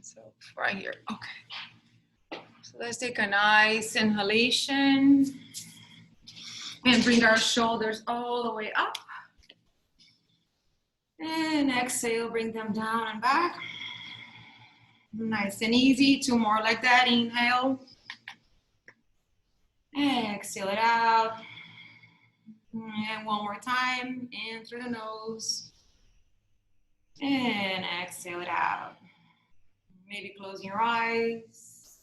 So right here, okay. So let's take a nice inhalation and bring our shoulders all the way up. And exhale, bring them down and back. Nice and easy, 2 more like that, inhale. Exhale it out. And 1 more time, in through the nose. And exhale it out. Maybe closing your eyes.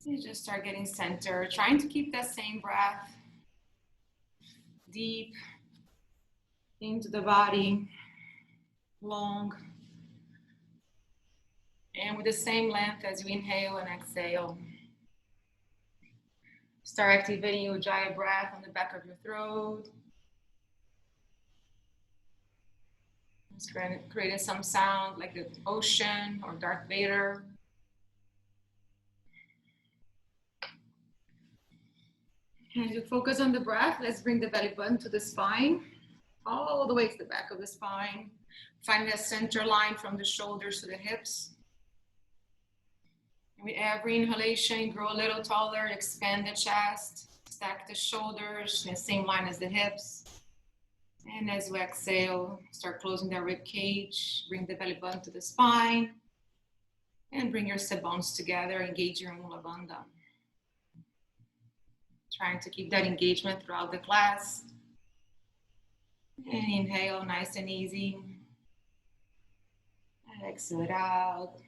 And just start getting centered, trying to keep that same breath deep into the body, long. And with the same length as you inhale and exhale. Start activating your Ujjayi breath on the back of your throat. Just creating some sound like the ocean or Darth Vader. As you focus on the breath, let's bring the belly button to the spine, all the way to the back of the spine. Find that center line from the shoulders to the hips. And with every inhalation, grow a little taller, expand the chest, stack the shoulders in the same line as the hips. And as you exhale, start closing the rib cage, bring the belly button to the spine, and bring your sit bones together, engage your Mula Bandha. Trying to keep that engagement throughout the class. And inhale, nice and easy. Exhale it out.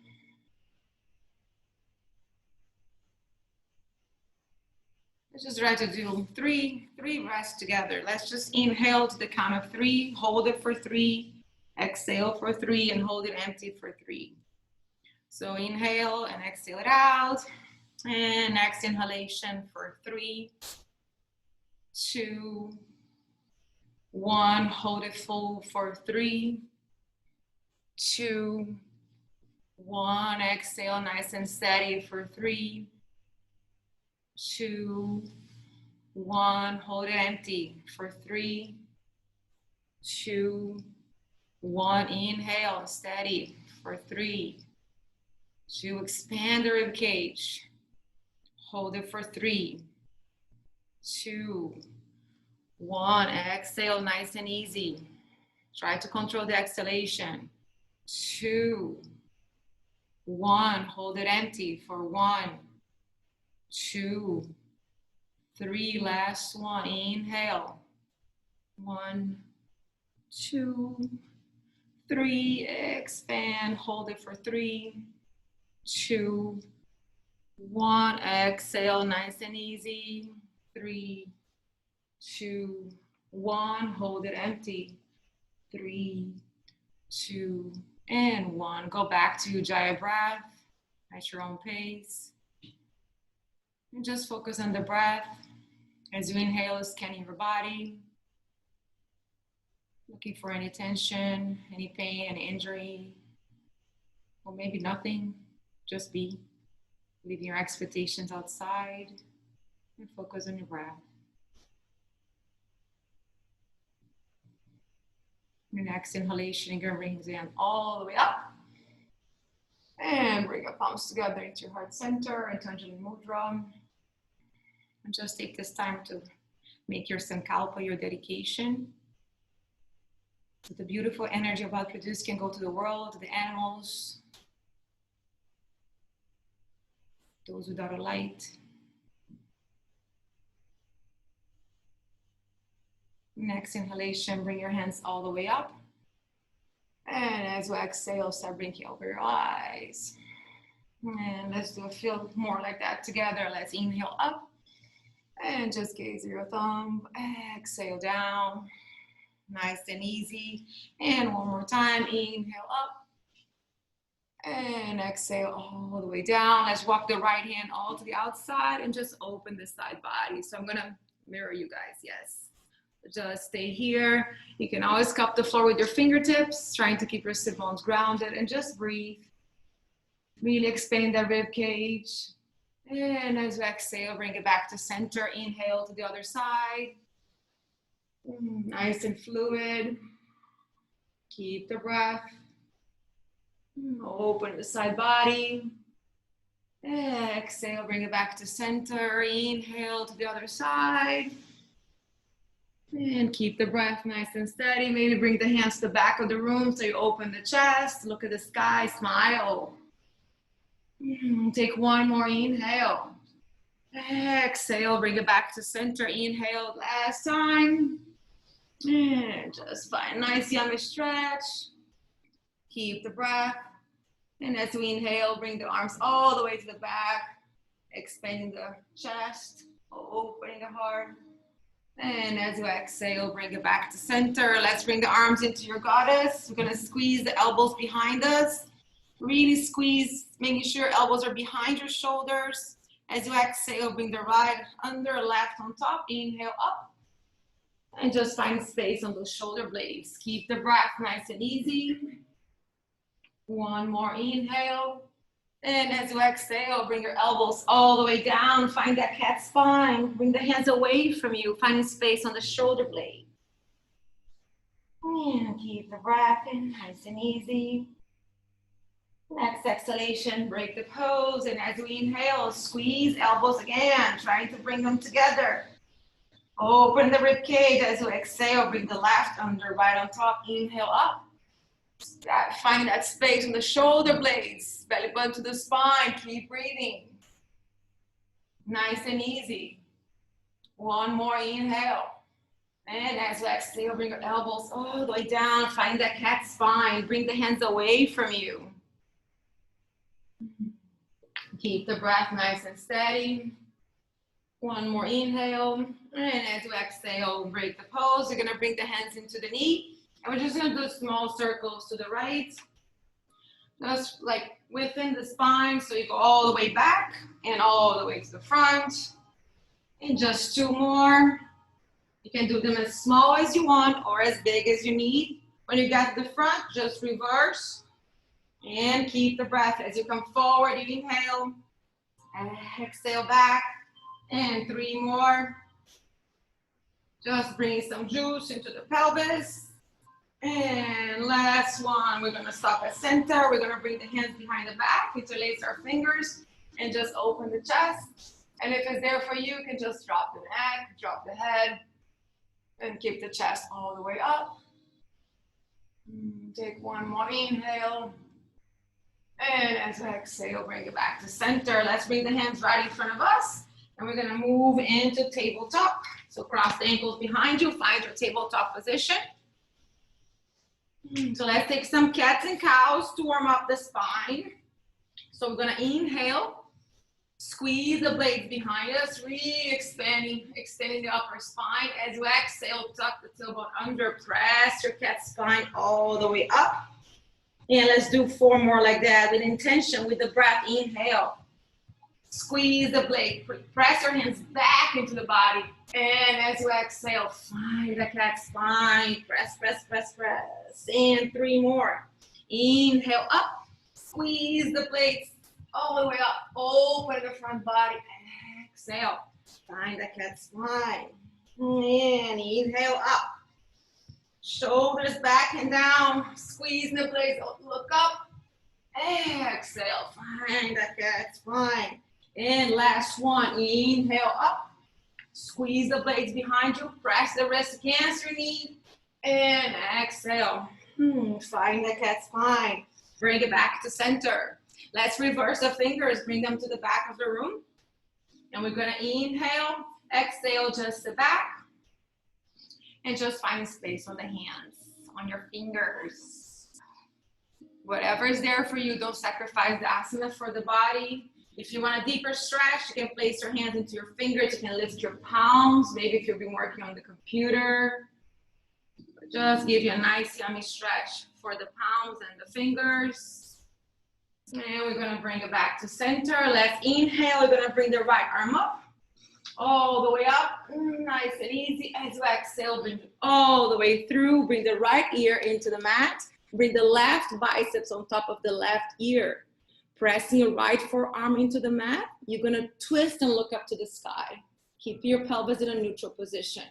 Let's just try to do three breaths together. Let's just inhale to the count of 3, hold it for 3, exhale for 3, and hold it empty for 3. So inhale and exhale it out. And next inhalation for 3, 2, 1. Hold it full for 3, 2, 1. Exhale nice and steady for 3, 2, 1. Hold it empty for 3, 2, 1. Inhale, steady for 3, 2. Expand the rib cage. Hold it for 3, 2, 1. Exhale, nice and easy. Try to control the exhalation. 2, 1. Hold it empty for 1, 2, 3. Last one. Inhale. 1, 2, 3. Expand. Hold it for 3, 2, 1. Exhale, nice and easy. 3, 2, 1. Hold it empty. 3, 2, and 1. Go back to Ujjayi breath at your own pace. And just focus on the breath. As you inhale, scanning your body. Looking for any tension, any pain, any injury. Or maybe nothing. Just be. Leaving your expectations outside. And focus on your breath. Your next inhalation, you're going to bring the hand all the way up. And bring your palms together into your heart center, into Anjali Mudra. And just take this time to make your sankalpa, your dedication. So the beautiful energy of what produce can go to the world, to the animals, those without a light. Next inhalation, bring your hands all the way up. And as we exhale, start blinking over your eyes. And let's do a feel more like that together. Let's inhale up. And just gaze your thumb. Exhale down. Nice and easy. And one more time. Inhale up. And exhale all the way down. Let's walk the right hand all to the outside and just open the side body. So I'm going to mirror you guys. Yes. Just stay here. You can always cup the floor with your fingertips, trying to keep your sit bones grounded, and just breathe. Really expand that rib cage. And as you exhale, bring it back to center. Inhale to the other side. Nice and fluid. Keep the breath. Open the side body. Exhale, bring it back to center. Inhale to the other side. And keep the breath nice and steady. Maybe bring the hands to the back of the room so you open the chest. Look at the sky, smile. Take one more inhale. Exhale, bring it back to center. Inhale, last time. And just find a nice yummy stretch. Keep the breath. And as we inhale, bring the arms all the way to the back. Expanding the chest, opening the heart. And as you exhale, bring it back to center. Let's bring the arms into your goddess. We're gonna squeeze the elbows behind us. Really squeeze, making sure elbows are behind your shoulders. As you exhale, bring the right under, left on top. Inhale up. And just find space on those shoulder blades. Keep the breath nice and easy. One more inhale. And as you exhale, bring your elbows all the way down. Find that cat spine. Bring the hands away from you. Find space on the shoulder blade. And keep the breath in, nice and easy. Next exhalation, break the pose. And as we inhale, squeeze elbows again, trying to bring them together. Open the rib cage. As you exhale, bring the left under, right on top. Inhale up. Find that space on the shoulder blades, belly button to the spine. Keep breathing. Nice and easy. One more inhale. And as you exhale, bring your elbows all the way down. Find that cat spine. Bring the hands away from you. Keep the breath nice and steady. One more inhale. And as you exhale, break the pose. You're going to bring the hands into the knee. And we're just gonna do small circles to the right. Just like within the spine, so you go all the way back and all the way to the front. And just two more. You can do them as small as you want or as big as you need. When you get to the front, just reverse. And keep the breath. As you come forward, you inhale. And exhale back. And three more. Just bring some juice into the pelvis. And last one, we're gonna stop at center. We're gonna bring the hands behind the back, interlace our fingers, and just open the chest. And if it's there for you, you can just drop the neck, drop the head, and keep the chest all the way up. Take one more inhale. And as we exhale, bring it back to center. Let's bring the hands right in front of us. And we're gonna move into tabletop. So cross the ankles behind you, find your tabletop position. So let's take some cats and cows to warm up the spine. So we're gonna inhale, squeeze the blades behind us, really extending the upper spine. As you exhale, tuck the tailbone under, press your cat spine all the way up. And let's do four more like that with intention, with the breath. Inhale, squeeze the blade, press your hands back into the body. And as you exhale, find the cat spine, press, press, press, press. And three more. Inhale up, squeeze the blades all the way up, open the front body. Exhale, find the cat spine. And inhale up, shoulders back and down, squeeze the blades, look up. Exhale, find the cat spine. And last one, inhale up. Squeeze the blades behind you, press the wrist against your knee, and exhale. Find the cat spine. Bring it back to center. Let's reverse the fingers, bring them to the back of the room. And we're gonna inhale, exhale, just the back. And just find space on the hands, on your fingers. Whatever is there for you, don't sacrifice the asana for the body. If you want a deeper stretch, you can place your hands into your fingers. You can lift your palms. Maybe if you've been working on the computer, just give you a nice yummy stretch for the palms and the fingers. And we're gonna bring it back to center. Let's inhale. We're gonna bring the right arm up, all the way up, nice and easy. As you exhale, bring it all the way through. Bring the right ear into the mat. Bring the left biceps on top of the left ear. Pressing your right forearm into the mat, you're gonna twist and look up to the sky. Keep your pelvis in a neutral position.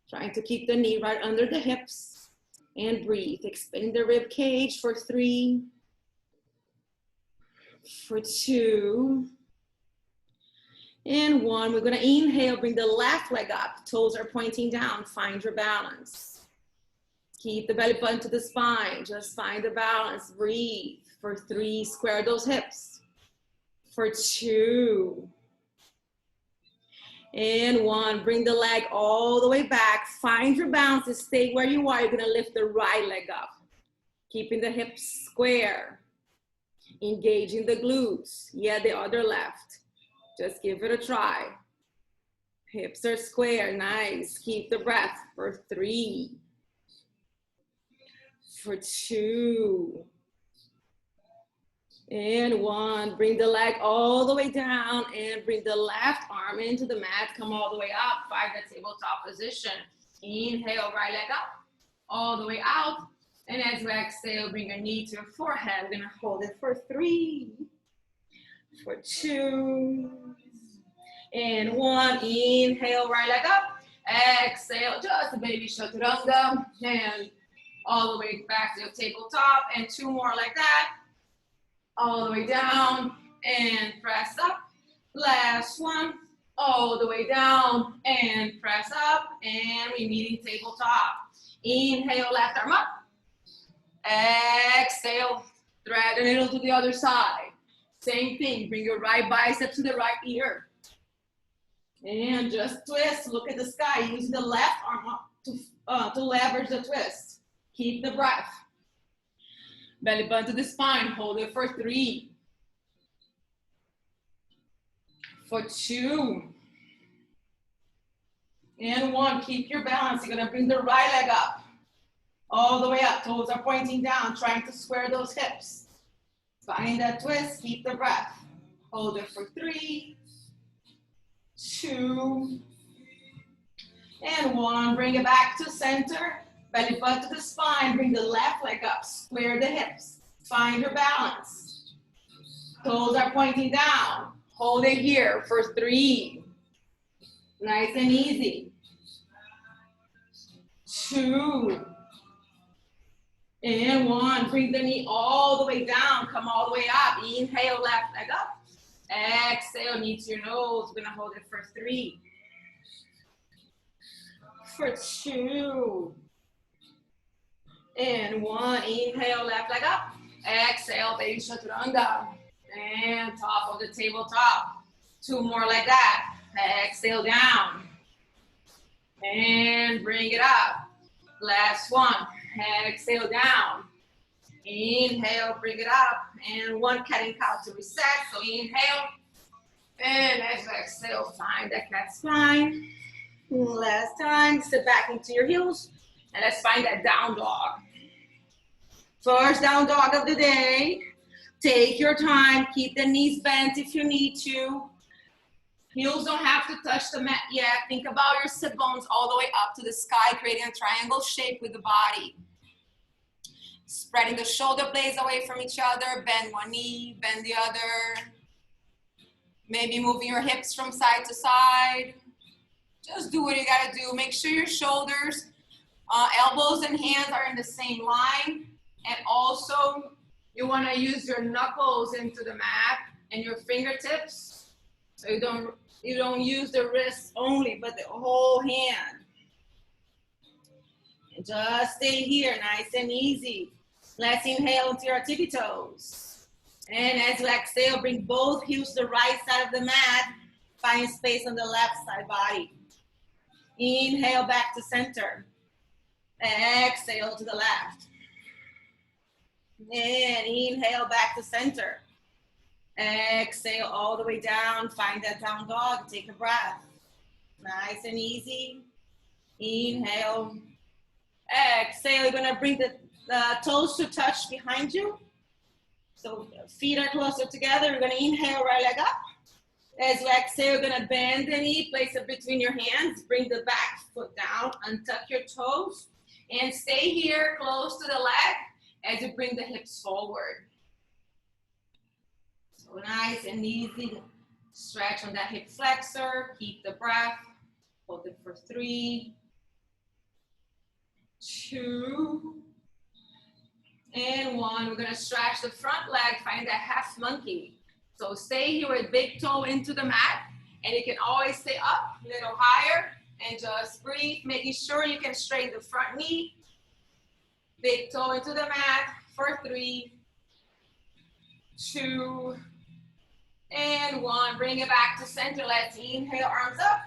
Trying to keep the knee right under the hips and breathe. Expand the rib cage for 3, For 2. And 1. We're gonna inhale, bring the left leg up. Toes are pointing down, find your balance. Keep the belly button to the spine, just find the balance, breathe. For 3, square those hips. For 2. And 1, bring the leg all the way back, find your balance, and stay where you are. You're gonna lift the right leg up, keeping the hips square, engaging the glutes, yeah, the other left. Just give it a try. Hips are square, nice. Keep the breath for 3, for 2, and 1. Bring the leg all the way down and bring the left arm into the mat. Come all the way up, find that tabletop position. Inhale, right leg up, all the way out. And as we exhale, bring your knee to your forehead. We're gonna hold it for 3, for 2, and 1. Inhale, right leg up. Exhale, just a baby chaturanga. And all the way back to your tabletop. And 2 more like that. All the way down and press up. Last one. All the way down and press up. And we're meeting tabletop. Inhale, left arm up. Exhale, thread the needle to the other side. Same thing, bring your right bicep to the right ear. And just twist, look at the sky, using the left arm up to leverage the twist. Keep the breath. Belly button to the spine, hold it for 3. For 2. And 1, keep your balance. You're gonna bring the right leg up. All the way up, toes are pointing down, trying to square those hips. Find that twist, keep the breath. Hold it for 3, 2, and 1. Bring it back to center. Belly button to the spine, bring the left leg up, square the hips. Find your balance. Toes are pointing down. Hold it here for 3. Nice and easy. 2. And 1, bring the knee all the way down, come all the way up. Inhale, left leg up. Exhale, knee to your nose. We're gonna hold it for 3. For 2. And 1, inhale, left leg up. Exhale, baby chaturanga. And top of the tabletop. 2 more like that. Exhale down. And bring it up. Last one. Exhale down. Inhale, bring it up. And 1 cat and cow to reset. So inhale. And as you exhale, find that cat spine. Last time, sit back into your heels. And let's find that down dog. First down dog of the day. Take your time. Keep the knees bent if you need to. Heels don't have to touch the mat yet. Think about your sit bones all the way up to the sky, creating a triangle shape with the body. Spreading the shoulder blades away from each other. Bend one knee, bend the other. Maybe moving your hips from side to side. Just do what you gotta do. Make sure your shoulders, elbows and hands are in the same line. And also, you wanna use your knuckles into the mat and your fingertips. So you don't use the wrists only, but the whole hand. And just stay here, nice and easy. Let's inhale into your tippy toes. And as you exhale, bring both heels to the right side of the mat. Find space on the left side body. Inhale back to center. Exhale to the left. And inhale back to center. Exhale all the way down. Find that down dog. Take a breath. Nice and easy. Inhale. Exhale. You're going to bring the toes to touch behind you. So feet are closer together. You're going to inhale, right leg up. As you exhale, you're going to bend the knee. Place it between your hands. Bring the back foot down. Untuck your toes. And stay here close to the leg as you bring the hips forward. So nice and easy. Stretch on that hip flexor. Keep the breath. Hold it for 3, 2, And one. We're gonna stretch the front leg, find that half monkey. So stay here with big toe into the mat, and you can always stay up a little higher and just breathe, making sure you can straighten the front knee. Big toe into the mat for 3, 2, and 1. Bring it back to center. Let's inhale, arms up.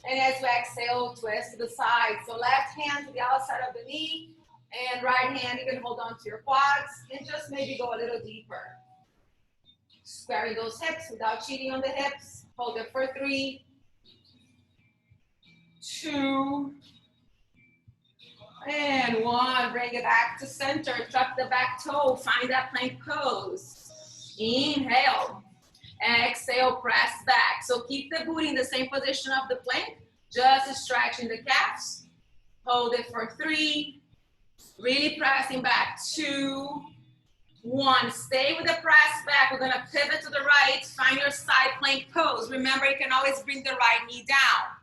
And as we exhale, twist to the side. So left hand to the outside of the knee, and right hand, you can hold on to your quads, and just maybe go a little deeper. Squaring those hips without cheating on the hips. Hold it for 3, 2, and 1. Bring it back to center. Tuck the back toe. Find that plank pose. Inhale. Exhale, press back. So keep the booty in the same position of the plank. Just stretching the calves. Hold it for 3. Really pressing back. 2, 1. Stay with the press back. We're going to pivot to the right. Find your side plank pose. Remember, you can always bring the right knee down.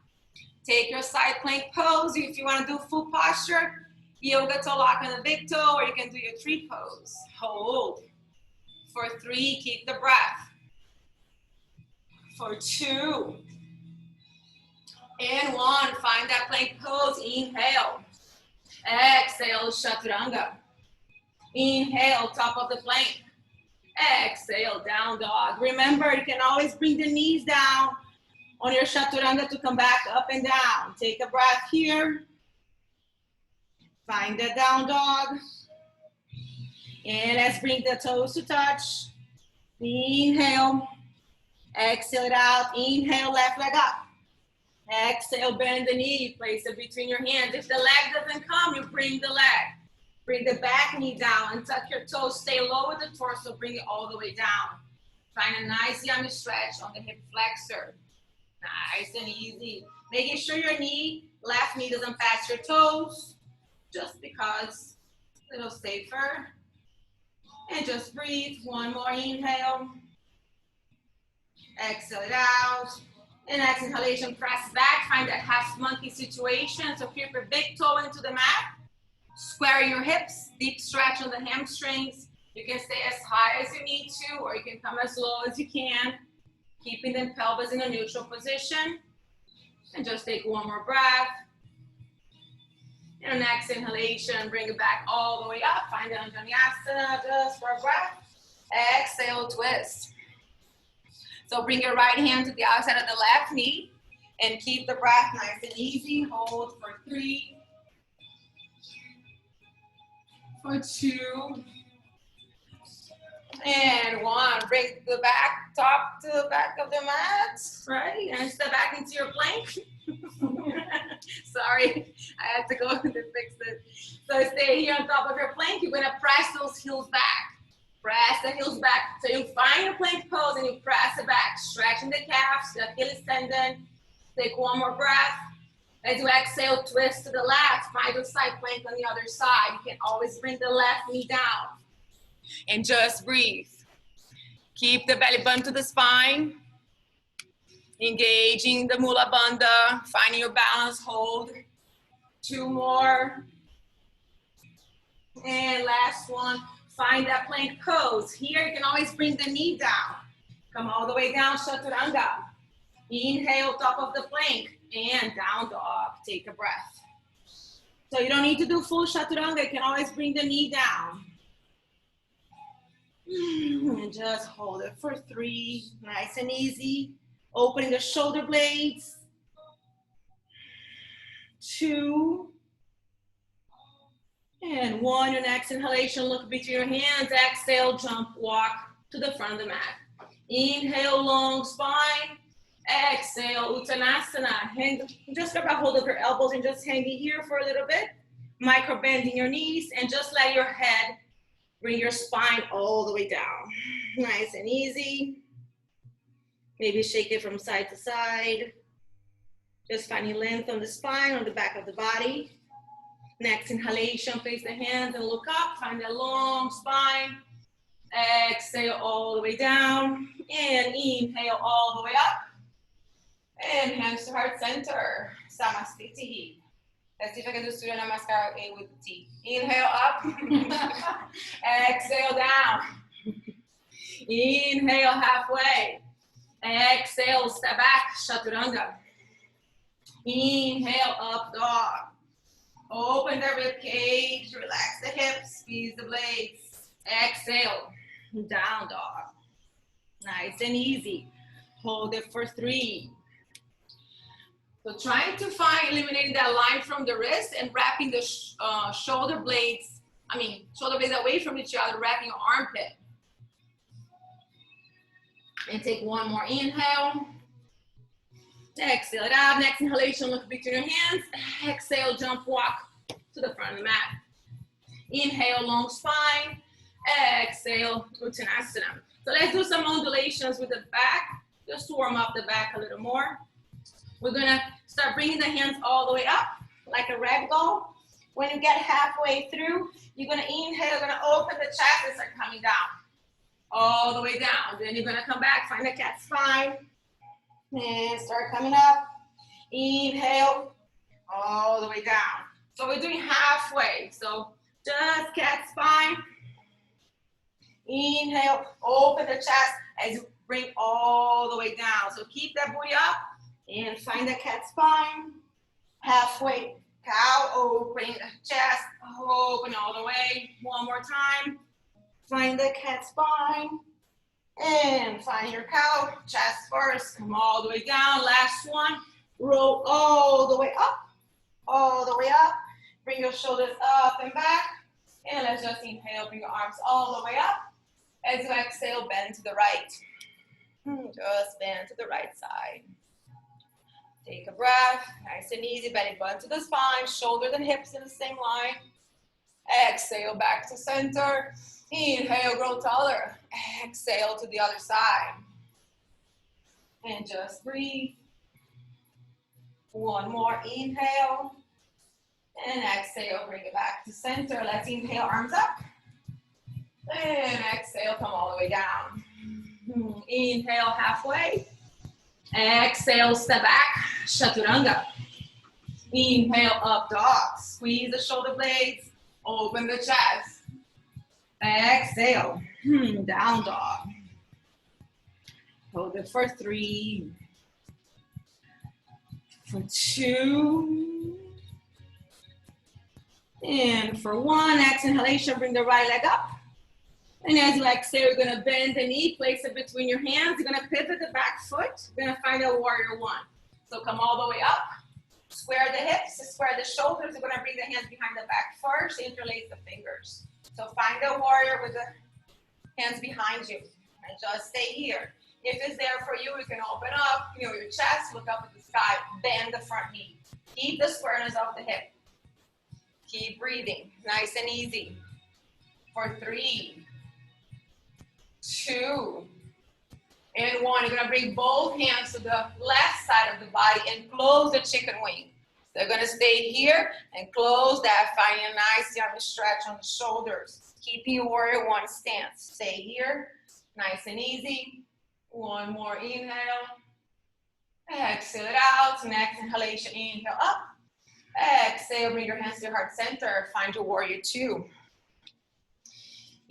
Take your side plank pose. If you want to do full posture, yoga toe lock on the big toe, or you can do your tree pose. Hold. For 3, keep the breath. For 2, and 1. Find that plank pose. Inhale. Exhale, chaturanga. Inhale, top of the plank. Exhale, down dog. Remember, you can always bring the knees down on your chaturanga to come back up and down. Take a breath here. Find the down dog. And let's bring the toes to touch. Inhale. Exhale it out. Inhale, left leg up. Exhale, bend the knee. Place it between your hands. If the leg doesn't come, you bring the leg. Bring the back knee down and tuck your toes. Stay low with the torso. Bring it all the way down. Find a nice yummy stretch on the hip flexor. Nice and easy. Making sure your left knee doesn't pass your toes. Just because it's a little safer. And just breathe. One more inhale. Exhale it out. And exhalation, press back. Find that half monkey situation. So keep your big toe into the mat. Square your hips. Deep stretch on the hamstrings. You can stay as high as you need to, or you can come as low as you can. Keeping the pelvis in a neutral position. And just take one more breath. And next inhalation, bring it back all the way up. Find it Anjaneyasana just for a breath. Exhale, twist. So bring your right hand to the outside of the left knee and keep the breath nice and easy. Hold for 3, for 2, and 1. Bring the back, top to the back of the mat, right? And step back into your plank. Sorry, I had to go and fix it. So stay here on top of your plank. You're gonna press those heels back. Press the heels back. So you find your plank pose and you press it back. Stretching the calves, the Achilles tendon. Take one more breath. As you exhale, twist to the left. Find your side plank on the other side. You can always bring the left knee down. And just breathe. Keep the belly button to the spine. Engaging the Mula Bandha. Finding your balance, hold. 2 more. And last one. Find that plank pose. Here you can always bring the knee down. Come all the way down, chaturanga. Inhale, top of the plank, and down dog. Take a breath. So you don't need to do full chaturanga. You can always bring the knee down. And just hold it for 3. Nice and easy. Opening the shoulder blades. 2. And 1, your next inhalation, look between your hands. Exhale, jump, walk to the front of the mat. Inhale, long spine. Exhale, Uttanasana. Just grab a hold of your elbows and just hang it here for a little bit. Micro bending your knees and just let your head bring your spine all the way down. Nice and easy. Maybe shake it from side to side. Just finding length on the spine, on the back of the body. Next inhalation, place the hands and look up. Find that long spine. Exhale all the way down. And inhale all the way up. And hands to heart center. Samastiti. Let's see if I can do Surya Namaskar A with the T. Inhale up. Exhale down. Inhale halfway. Exhale, step back, Chaturanga. Inhale, up dog. Open the rib cage, relax the hips, squeeze the blades. Exhale, down dog. Nice and easy. Hold it for 3. So trying to find eliminating that line from the wrist and wrapping the shoulder blades away from each other, wrapping your armpit. And take one more inhale. Exhale it out. Next inhalation, look between your hands. Exhale, jump walk to the front of the mat. Inhale, long spine. Exhale, Uttanasana. So let's do some undulations with the back, just to warm up the back a little more. We're gonna start bringing the hands all the way up, like a ragdoll. When you get halfway through, you're gonna inhale, you're gonna open the chest and start coming down. All the way down. Then you're gonna come back, find a cat spine, and start coming up. Inhale, all the way down. So we're doing halfway. So just cat spine. Inhale, open the chest as you bring all the way down. So keep that booty up and find the cat spine. Halfway, cow, open the chest, open all the way. One more time. Find the cat spine and find your cow. Chest first, come all the way down. Last one, roll all the way up, all the way up. Bring your shoulders up and back. And let's just inhale, bring your arms all the way up. As you exhale, bend to the right. Just bend to the right side. Take a breath, nice and easy, belly button to the spine, shoulders and hips in the same line. Exhale, back to center. Inhale, grow taller. Exhale to the other side. And just breathe. One more inhale. And exhale, bring it back to center. Let's inhale, arms up. And exhale, come all the way down. Inhale, halfway. Exhale, step back, Chaturanga. Inhale, up dog. Squeeze the shoulder blades, open the chest. Exhale, down dog. Hold it for 3, for 2, and for 1. Exhalation, bring the right leg up. And as you exhale, you're gonna bend the knee, place it between your hands. You're gonna pivot the back foot. You're gonna find a warrior 1. So come all the way up, square the hips, square the shoulders. You're gonna bring the hands behind the back first, interlace the fingers. So find a warrior with the hands behind you and just stay here. If it's there for you, you can open up, your chest, look up at the sky, bend the front knee. Keep the squareness of the hip. Keep breathing, nice and easy. For 3, 2, and 1. You're gonna bring both hands to the left side of the body and close the chicken wing. They're gonna stay here and close that, find a nice yummy stretch on the shoulders. Keeping your warrior 1 stance. Stay here, nice and easy. 1 more inhale. Exhale it out. Next inhalation, inhale up. Exhale, bring your hands to your heart center. Find your warrior 2.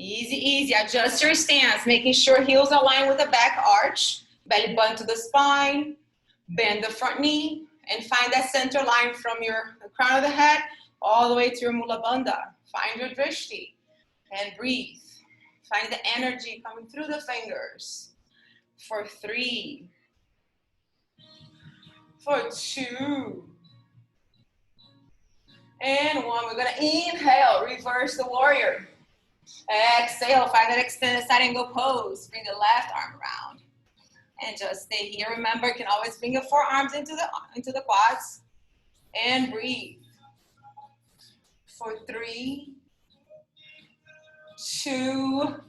Easy, easy. Adjust your stance, making sure heels align with the back arch. Belly button to the spine. Bend the front knee. And find that center line from the crown of the head all the way to your Mula Bandha. Find your drishti and breathe. Find the energy coming through the fingers. For 3, for 2, and 1. We're gonna inhale, reverse the warrior. Exhale, find that extended side angle pose. Bring the left arm around. And just stay here. Remember, you can always bring your forearms into the quads. And breathe. For 3, 2,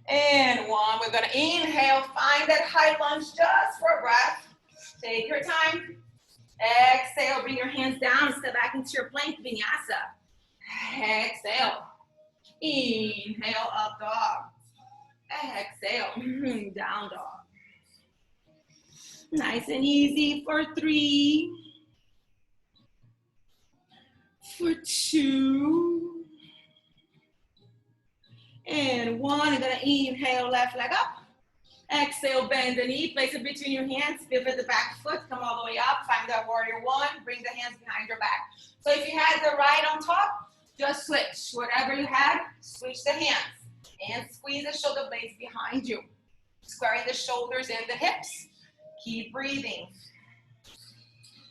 and 1. We're gonna inhale, find that high lunge just for a breath. Take your time. Exhale, bring your hands down, step back into your plank vinyasa. Exhale. Inhale, up dog. Exhale, down dog. Nice and easy for 3, for 2, and 1. You're gonna inhale, left leg up. Exhale, bend the knee, place it between your hands, pivot the back foot, come all the way up, find that warrior 1, bring the hands behind your back. So if you had the right on top, just switch. Whatever you had, switch the hands. And squeeze the shoulder blades behind you. Squaring the shoulders and the hips. Keep breathing.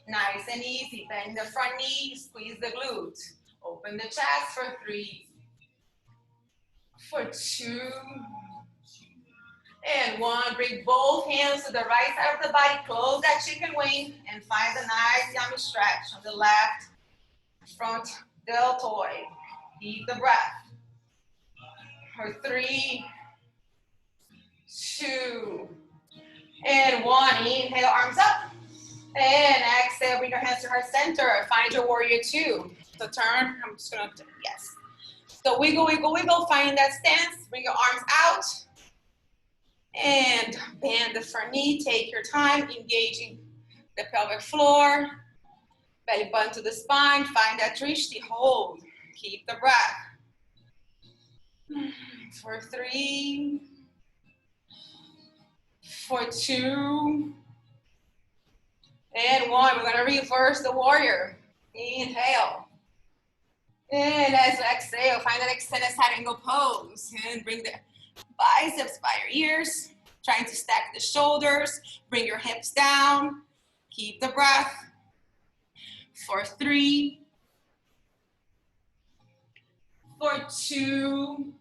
Nice and easy. Bend the front knee, squeeze the glutes. Open the chest for 3, for 2, and 1. Bring both hands to the right side of the body. Close that chicken wing and find a nice yummy stretch on the left front deltoid. Keep the breath. For 3, 2, and 1. Inhale, arms up. And exhale, bring your hands to heart center. Find your warrior 2. So turn, I'm just gonna, yes. So wiggle, wiggle, wiggle, find that stance. Bring your arms out. And bend the front knee, take your time, engaging the pelvic floor. Belly button to the spine, find that drishti, hold. Keep the breath. For 3, for 2, and 1. We're gonna reverse the warrior. Inhale. And as you exhale, find that extended side angle pose. And bring the biceps by your ears. Trying to stack the shoulders. Bring your hips down. Keep the breath. For 3, for 2,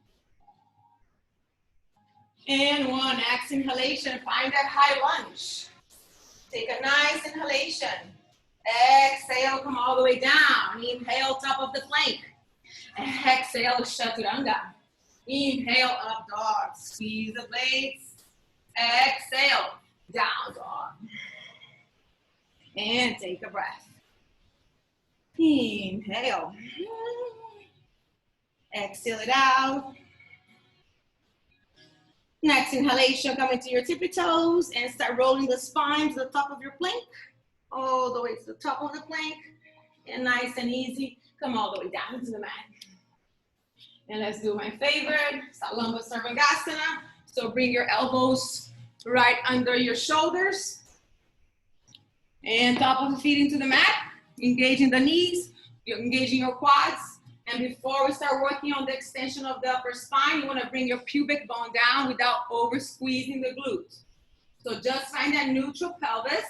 and 1. Next inhalation, find that high lunge. Take a nice inhalation. Exhale, come all the way down. Inhale, top of the plank. Exhale, chaturanga. Inhale, up dog. Squeeze the blades. Exhale, down dog. And take a breath. Inhale. Exhale it out. Next inhalation, come into your tippy toes and start rolling the spine to the top of your plank. All the way to the top of the plank. And nice and easy, come all the way down into the mat. And let's do my favorite, Salamba Sarvangasana. So bring your elbows right under your shoulders. And top of the feet into the mat. Engaging the knees, you're engaging your quads. And before we start working on the extension of the upper spine, you want to bring your pubic bone down without over squeezing the glutes. So just find that neutral pelvis.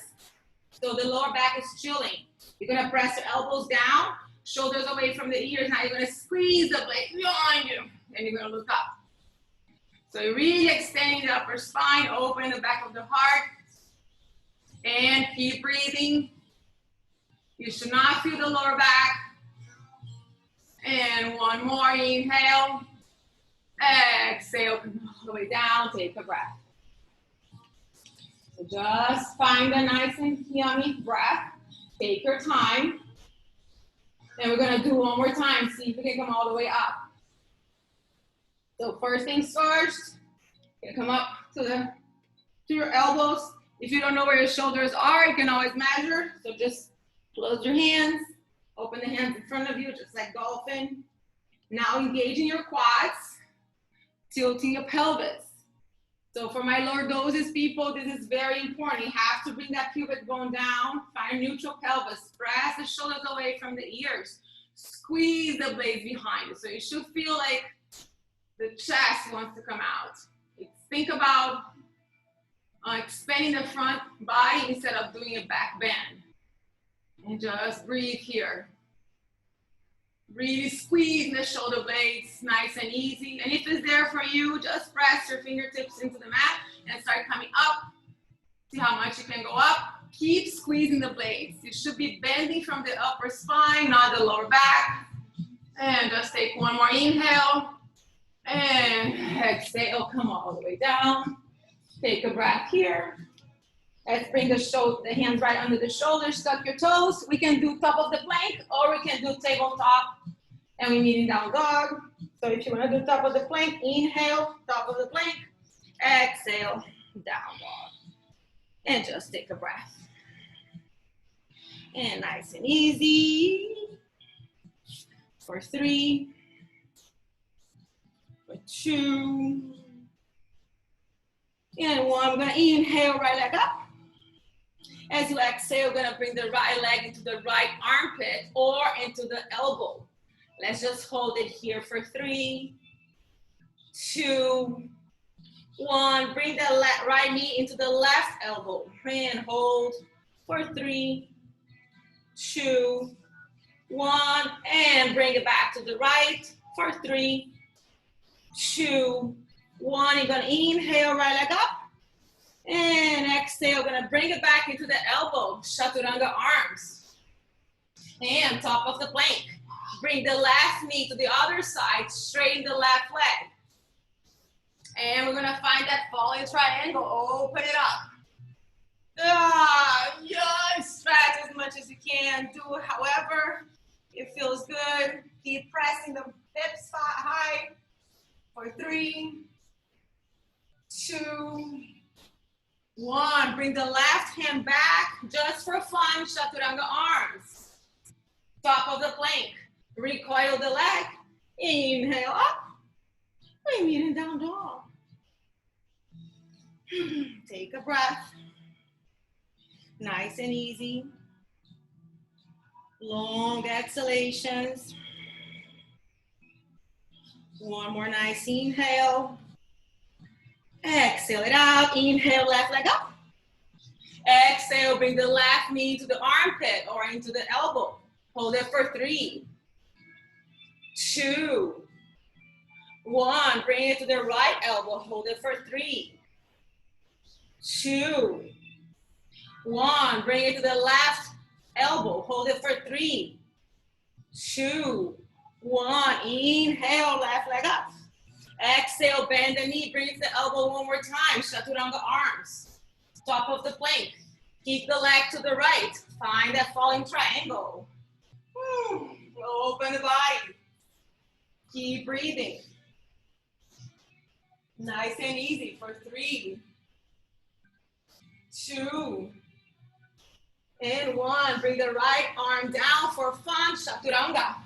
So the lower back is chilling. You're going to press your elbows down, shoulders away from the ears. Now you're going to squeeze the blade behind you. And you're going to look up. So you're really extending the upper spine, open the back of the heart. And keep breathing. You should not feel the lower back. And 1 more, inhale. Exhale, come all the way down, take a breath. So just find a nice and yummy breath. Take your time. And we're gonna do one more time, see if we can come all the way up. So first things first, you're gonna come up to your elbows. If you don't know where your shoulders are, you can always measure. So just close your hands. Open the hands in front of you, just like dolphin. Now engaging your quads, tilting your pelvis. So for my lordosis people, this is very important. You have to bring that pubic bone down, find neutral pelvis, press the shoulders away from the ears, squeeze the blades behind you. So you should feel like the chest wants to come out. Think about expanding the front body instead of doing a back bend. And just breathe here. Really squeeze the shoulder blades, nice and easy. And if it's there for you, just press your fingertips into the mat and start coming up. See how much you can go up. Keep squeezing the blades. You should be bending from the upper spine, not the lower back. And just take 1 more inhale. And exhale, come all the way down. Take a breath here. Let's bring the hands right under the shoulders, tuck your toes. We can do top of the plank or we can do tabletop and we're kneeling down dog. So if you want to do top of the plank, inhale, top of the plank, exhale, down dog. And just take a breath. And nice and easy. for 3, for 2, and 1. We're gonna inhale, right leg up. As you exhale, we're gonna bring the right leg into the right armpit or into the elbow. Let's just hold it here for 3, 2, 1. Bring the right knee into the left elbow and hold for 3, 2, 1. And bring it back to the right for 3, 2, 1. You're gonna inhale, right leg up. And exhale, gonna bring it back into the elbow, chaturanga arms. And top of the plank. Bring the left knee to the other side, straighten the left leg. And we're gonna find that falling triangle, open it up. Yes, stretch as much as you can, do however it feels good. Keep pressing the hips high for 3, 2, 1. Bring the left hand back just for fun, chaturanga arms. Top of the plank. Recoil the leg. Inhale up. And meet in down dog. Take a breath. Nice and easy. Long exhalations. One more nice inhale. Exhale it out. Inhale, left leg up. Exhale, bring the left knee to the armpit or into the elbow. Hold it for 3, 2, 1. Bring it to the right elbow. Hold it for 3, 2, 1. Bring it to the left elbow. Hold it for 3, 2, 1. Inhale, left leg up. Exhale, bend the knee, bring it to the elbow one more time. Chaturanga arms. Top of the plank. Keep the leg to the right. Find that falling triangle. Open the body. Keep breathing. Nice and easy for 3, 2, and 1. Bring the right arm down for fun, chaturanga.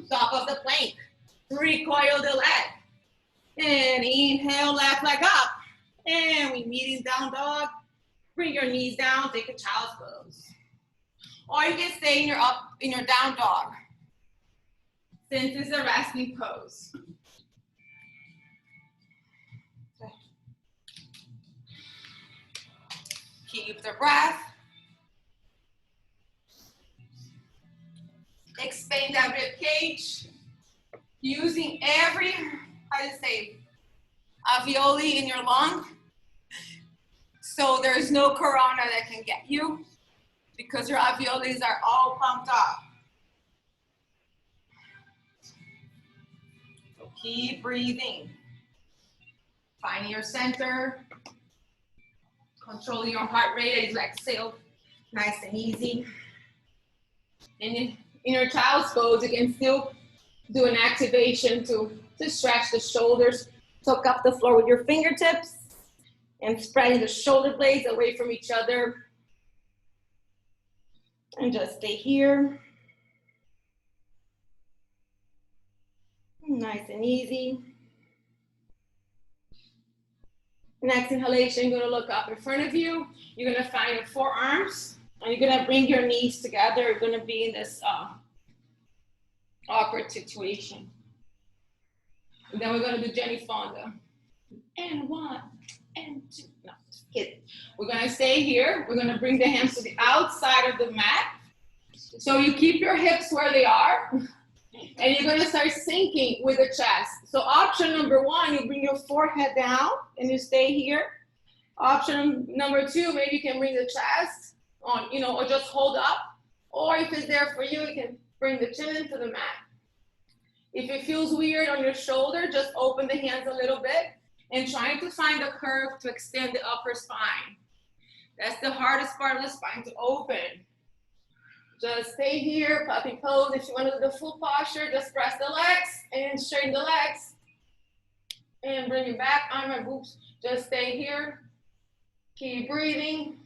Top of the plank. Recoil the leg. And inhale, left leg up. And we meet in down dog. Bring your knees down, take a child's pose. Or you can stay in your down dog. Since it's a resting pose. Okay. Keep the breath. Expand that rib cage. Using every, alveoli in your lung. So there's no corona that can get you because your alveoli are all pumped up. So keep breathing. Find your center. Control your heart rate as you exhale. Nice and easy. And in your child's pose, you can still do an activation to stretch the shoulders. Tuck up the floor with your fingertips and spreading the shoulder blades away from each other. And just stay here. Nice and easy. Next inhalation, you're gonna look up in front of you. You're gonna find your forearms and you're gonna bring your knees together. You're gonna be in this awkward situation. And then we're gonna do Jenny Fonda. And 1, and 2, no, just kidding. We're gonna stay here. We're gonna bring the hands to the outside of the mat. So you keep your hips where they are. And you're gonna start sinking with the chest. So option number 1, you bring your forehead down and you stay here. Option number 2, maybe you can bring the chest on, or just hold up. Or if it's there for you, you can bring the chin to the mat. If it feels weird on your shoulder, just open the hands a little bit and trying to find the curve to extend the upper spine. That's the hardest part of the spine, to open. Just stay here, puppy pose. If you want to do the full posture, just press the legs and straighten the legs. And bring it back on my boobs. Just stay here. Keep breathing.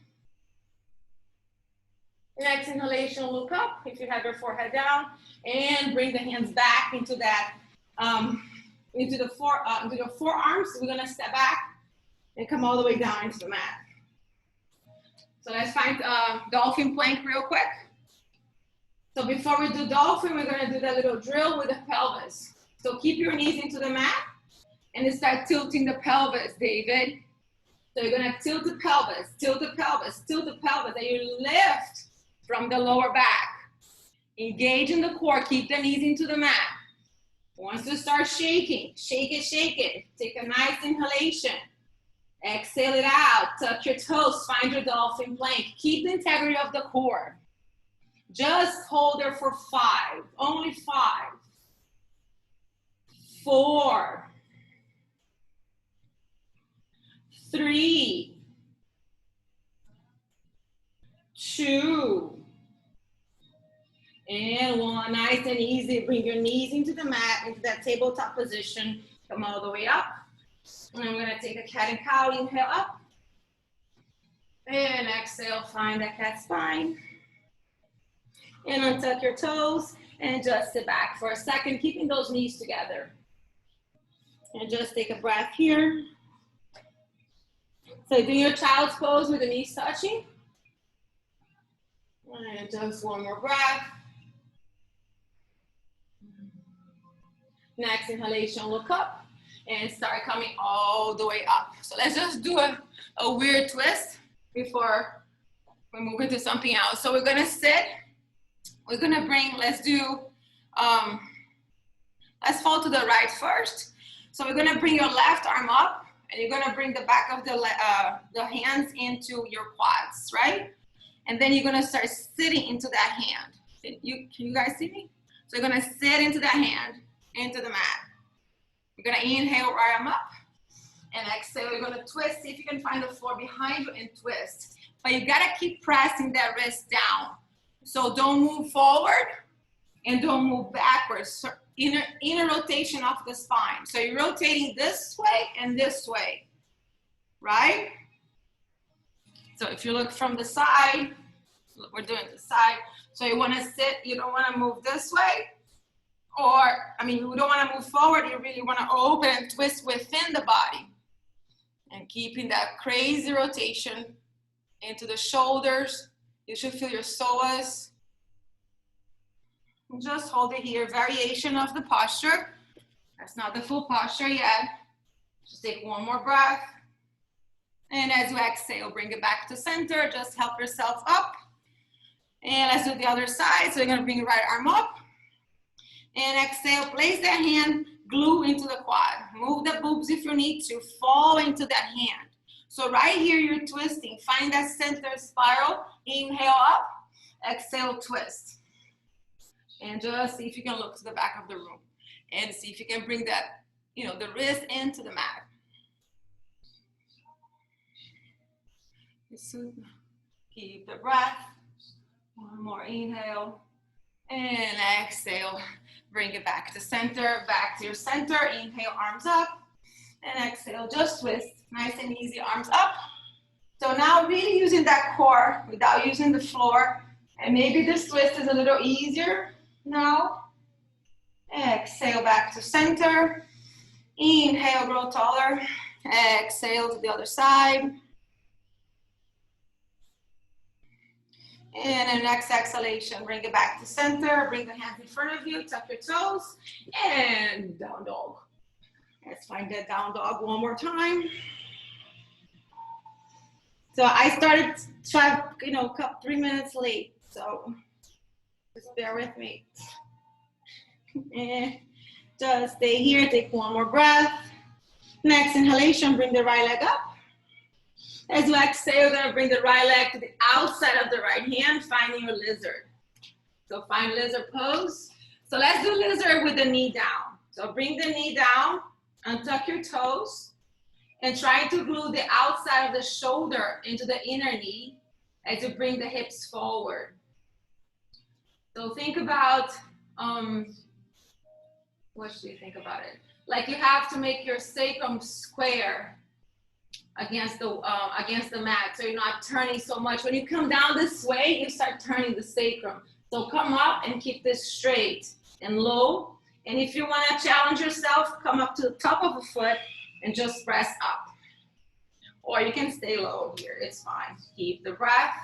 Next inhalation, look up if you have your forehead down, and bring the hands back into that, into the forearms. We're gonna step back and come all the way down into the mat. So let's find dolphin plank real quick. So before we do dolphin, we're gonna do that little drill with the pelvis. So keep your knees into the mat and start tilting the pelvis, David. So you're gonna tilt the pelvis, tilt the pelvis, tilt the pelvis, and you lift from the lower back. Engage in the core, keep the knees into the mat. Once you start shaking, shake it, shake it. Take a nice inhalation. Exhale it out, tuck your toes, find your dolphin plank. Keep the integrity of the core. Just hold there for 5, only 5, 4, 3, 2, and 1. Nice and easy. Bring your knees into the mat, into that tabletop position. Come all the way up. And I'm gonna take a cat and cow. Inhale up. And exhale, find that cat spine. And untuck your toes and just sit back for a second, keeping those knees together. And just take a breath here. So do your child's pose with the knees touching. And just one more breath. Next inhalation, look up and start coming all the way up. So let's just do a weird twist before we move into something else. So we're gonna sit. We're gonna bring, let's fall to the right first. So we're gonna bring your left arm up and you're gonna bring the back of the hands into your quads, right? And then you're gonna start sitting into that hand. Can you guys see me? So you're gonna sit into that hand, into the mat. You're gonna inhale, right arm up, and exhale, you're gonna twist. See if you can find the floor behind you and twist. But you gotta keep pressing that wrist down. So don't move forward and don't move backwards. So inner rotation of the spine. So you're rotating this way and this way, right? So if you look from the side, we're doing the side. So you wanna sit, you don't wanna move this way, you don't wanna move forward, you really wanna open and twist within the body. And keeping that crazy rotation into the shoulders. You should feel your psoas. Just hold it here, variation of the posture. That's not the full posture yet. Just take one more breath. And as you exhale, bring it back to center. Just help yourself up. And let's do the other side. So you're gonna bring your right arm up. And exhale, place that hand, glue into the quad. Move the boobs if you need to, fall into that hand. So right here, you're twisting. Find that center spiral. Inhale up, exhale, twist. And just see if you can look to the back of the room. And see if you can bring that, the wrist into the mat. Keep the breath. One more inhale. And exhale. Bring it back to center, back to your center. Inhale, arms up. And exhale, just twist. Nice and easy, arms up. So now really using that core without using the floor. And maybe this twist is a little easier now. Exhale back to center. Inhale, grow taller. Exhale to the other side. And then next exhalation, bring it back to center. Bring the hands in front of you, tuck your toes, and down dog. Let's find that down dog one more time. So I started 3 minutes late, so just bear with me. And just stay here, take one more breath. Next inhalation, bring the right leg up. As you exhale, you're gonna bring the right leg to the outside of the right hand, finding your lizard. So find lizard pose. So let's do lizard with the knee down. So bring the knee down, untuck your toes, and try to glue the outside of the shoulder into the inner knee as you bring the hips forward. So think about, what should you think about it? Like you have to make your sacrum square. against the mat, so you're not turning so much. When you come down this way, you start turning the sacrum. So come up and keep this straight and low. And if you want to challenge yourself, come up to the top of a foot and just press up. Or you can stay low here, it's fine. Keep the breath.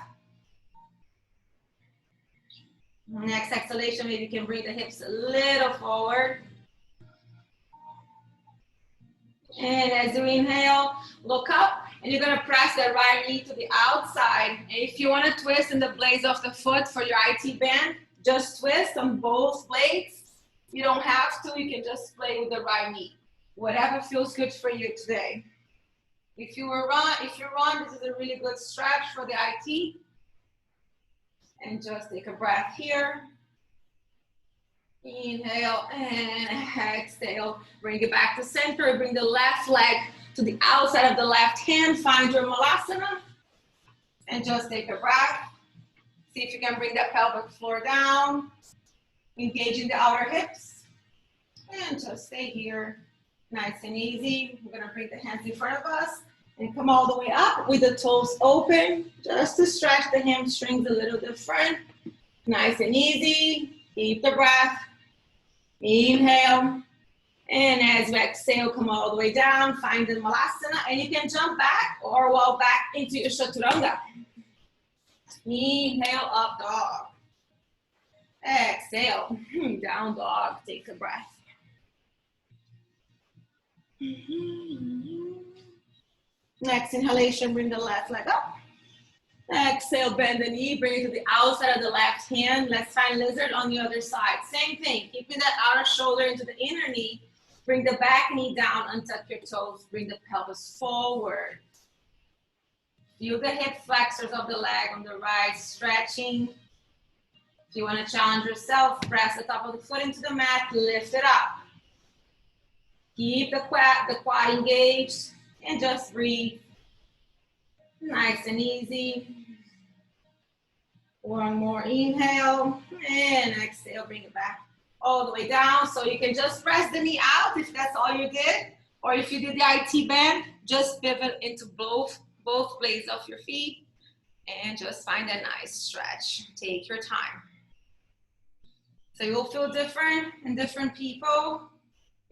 Next exhalation, maybe you can bring the hips a little forward. And as you inhale, look up, and you're gonna press the right knee to the outside. And if you wanna twist in the blades of the foot for your IT band, just twist on both blades. You don't have to, you can just play with the right knee. Whatever feels good for you today. If you run, this is a really good stretch for the IT. And just take a breath here. Inhale and exhale. Bring it back to center. Bring the left leg to the outside of the left hand. Find your Malasana. And just take a breath. See if you can bring that pelvic floor down. Engaging the outer hips. And just stay here. Nice and easy. We're going to bring the hands in front of us. And come all the way up with the toes open, just to stretch the hamstrings a little different. Nice and easy. Keep the breath. Inhale. And as you exhale, come all the way down. Find the Malasana. And you can jump back or walk back into your Chaturanga. Inhale, up dog. Exhale, down dog. Take a breath. Next inhalation, bring the left leg up. Exhale, bend the knee, bring it to the outside of the left hand. Let's find lizard on the other side. Same thing, keeping that outer shoulder into the inner knee. Bring the back knee down, untuck your toes, bring the pelvis forward. Feel the hip flexors of the leg on the right, stretching. If you want to challenge yourself, press the top of the foot into the mat, lift it up. Keep the quad engaged. And just breathe. Nice and easy. One more inhale and exhale, bring it back all the way down. So you can just press the knee out if that's all you did. Or if you did the IT band, just pivot into both blades of your feet and just find a nice stretch. Take your time. So you'll feel different in different people.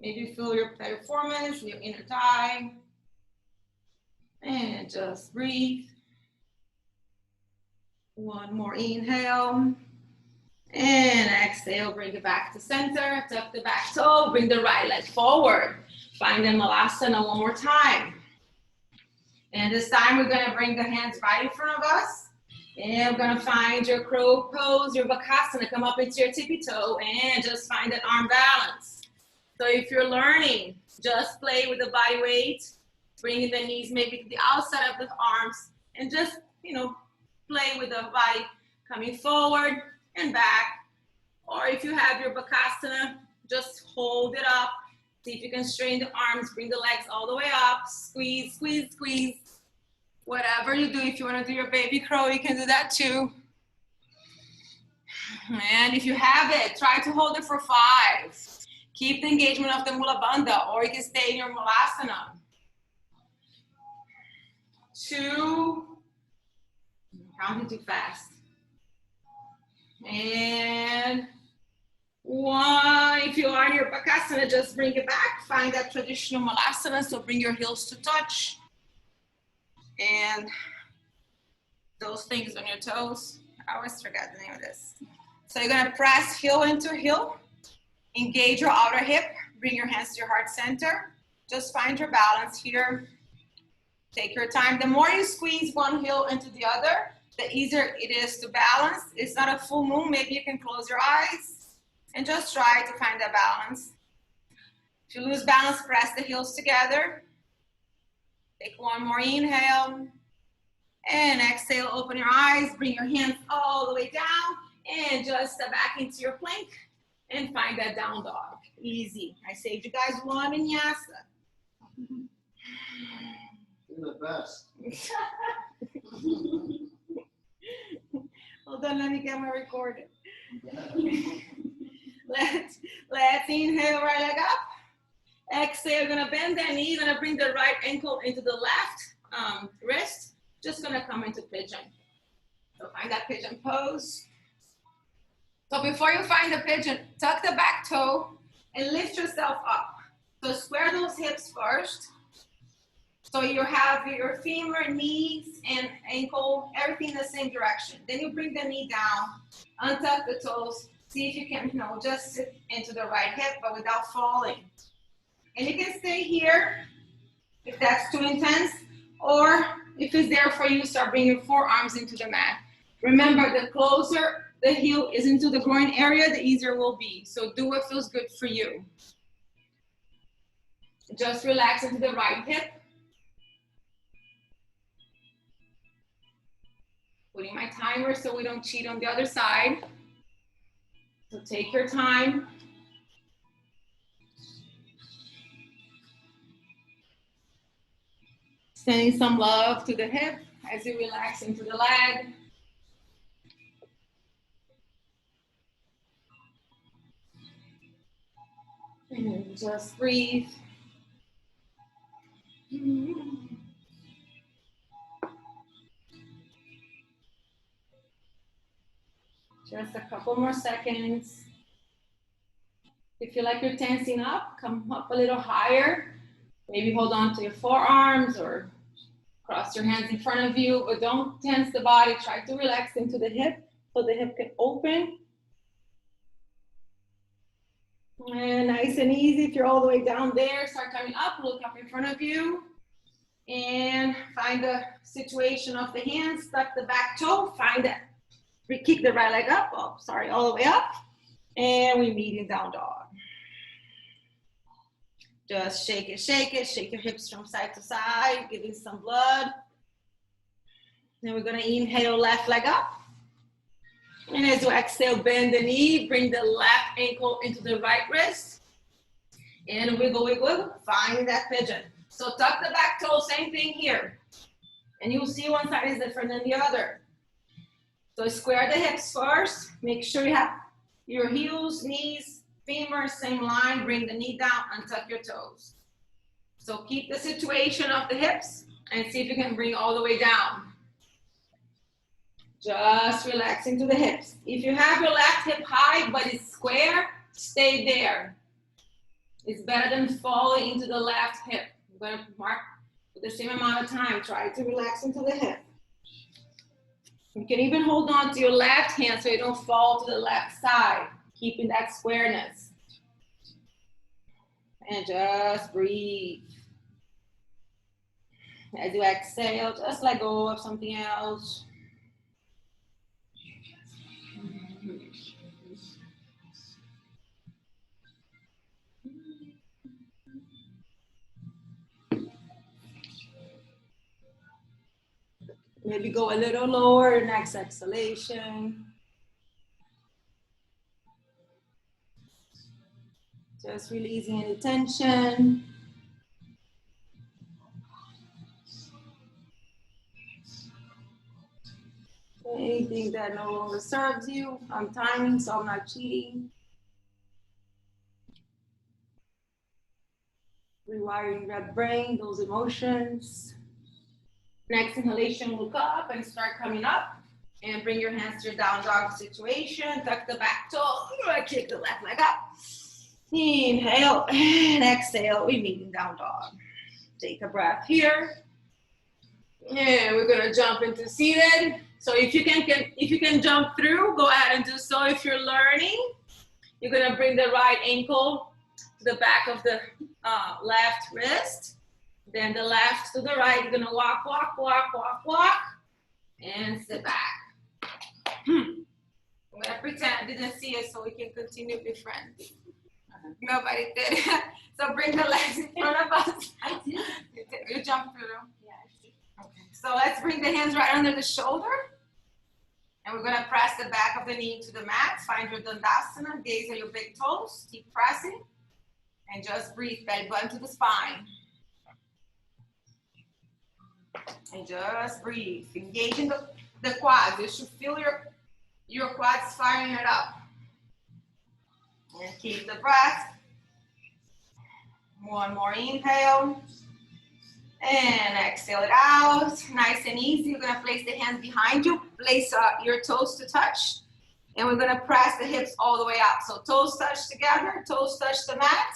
Maybe feel your piriformis, your inner thigh. And just breathe. One more inhale. And exhale, bring it back to center. Tuck the back toe, bring the right leg forward. Find the Malasana one more time. And this time we're gonna bring the hands right in front of us. And we're gonna find your crow pose, your Bakasana. Come up into your tippy toe and just find that arm balance. So if you're learning, just play with the body weight. Bringing the knees maybe to the outside of the arms and just, play with the body coming forward and back. Or if you have your Bakasana, just hold it up. See if you can straighten the arms, bring the legs all the way up, squeeze, squeeze, squeeze. Whatever you do, if you want to do your baby crow, you can do that too. And if you have it, try to hold it for 5. Keep the engagement of the Mula Bandha, or you can stay in your Malasana. 2, counting too fast, and 1. If you are in your Bakasana, just bring it back. Find that traditional Malasana, so bring your heels to touch. And those things on your toes, I always forget the name of this. So you're gonna press heel into heel, engage your outer hip, bring your hands to your heart center. Just find your balance here. Take your time. The more you squeeze one heel into the other, the easier it is to balance. It's not a full moon. Maybe you can close your eyes and just try to find that balance. If you lose balance, press the heels together. Take one more inhale. And exhale, open your eyes. Bring your hands all the way down. And just step back into your plank and find that down dog. Easy. I saved you guys one vinyasa. You're the best. Hold on, let me get my recorder. Let's inhale, right leg up. Exhale, gonna bend that knee, gonna bring the right ankle into the left wrist, just gonna come into pigeon. So find that pigeon pose. So before you find the pigeon, tuck the back toe and lift yourself up. So square those hips first. So you have your femur, knees, and ankle, everything in the same direction. Then you bring the knee down, untuck the toes. See if you can, just sit into the right hip, but without falling. And you can stay here if that's too intense, or if it's there for you, start bringing your forearms into the mat. Remember, the closer the heel is into the groin area, the easier it will be. So do what feels good for you. Just relax into the right hip. Putting my timer so we don't cheat on the other side. So take your time. Sending some love to the hip as you relax into the leg. And just breathe. Just a couple more seconds. If you feel like you're tensing up, come up a little higher. Maybe hold on to your forearms or cross your hands in front of you, but don't tense the body. Try to relax into the hip so the hip can open. And nice and easy. If you're all the way down there, start coming up, look up in front of you. And find the situation of the hands, tuck the back toe, find that. Kick the right leg up, all the way up. And we meet in down dog. Just shake it, shake your hips from side to side, giving some blood. Then we're gonna inhale, left leg up. And as you exhale, bend the knee, bring the left ankle into the right wrist. And wiggle, wiggle, wiggle, find that pigeon. So tuck the back toe, same thing here. And you'll see one side is different than the other. So square the hips first. Make sure you have your heels, knees, femur, same line. Bring the knee down and tuck your toes. So keep the situation of the hips and see if you can bring all the way down. Just relax into the hips. If you have your left hip high but it's square, stay there. It's better than falling into the left hip. I'm going to mark with the same amount of time. Try to relax into the hip. You can even hold on to your left hand so you don't fall to the left side, keeping that squareness. And just breathe. As you exhale, just let go of something else. Maybe go a little lower, next exhalation. Just releasing any tension. Anything that no longer serves you. I'm timing, so I'm not cheating. Rewiring that brain, those emotions. Next inhalation, look up and start coming up. And bring your hands to your down dog situation. Tuck the back toe. Kick the left leg up. Inhale and exhale. We meet in down dog. Take a breath here. And we're gonna jump into seated. So if you can jump through, go ahead and do so. If you're learning, you're gonna bring the right ankle to the back of the left wrist. Then the left to the right. You're gonna walk, walk, walk, walk, walk, and sit back. I'm gonna pretend I didn't see it so we can continue to be friends. Nobody did. So bring the legs in front of us. I did. You jumped through. Yeah, I see. Okay. So let's bring the hands right under the shoulder. And we're gonna press the back of the knee to the mat. Find your Dandasana. Gaze at your big toes. Keep pressing. And just breathe. Belly button to the spine. And just breathe. Engaging the quads. You should feel your quads firing it up. And keep the breath. One more inhale. And exhale it out. Nice and easy. You're gonna place the hands behind you. Place your toes to touch. And we're gonna press the hips all the way up. So toes touch together, toes touch the mat.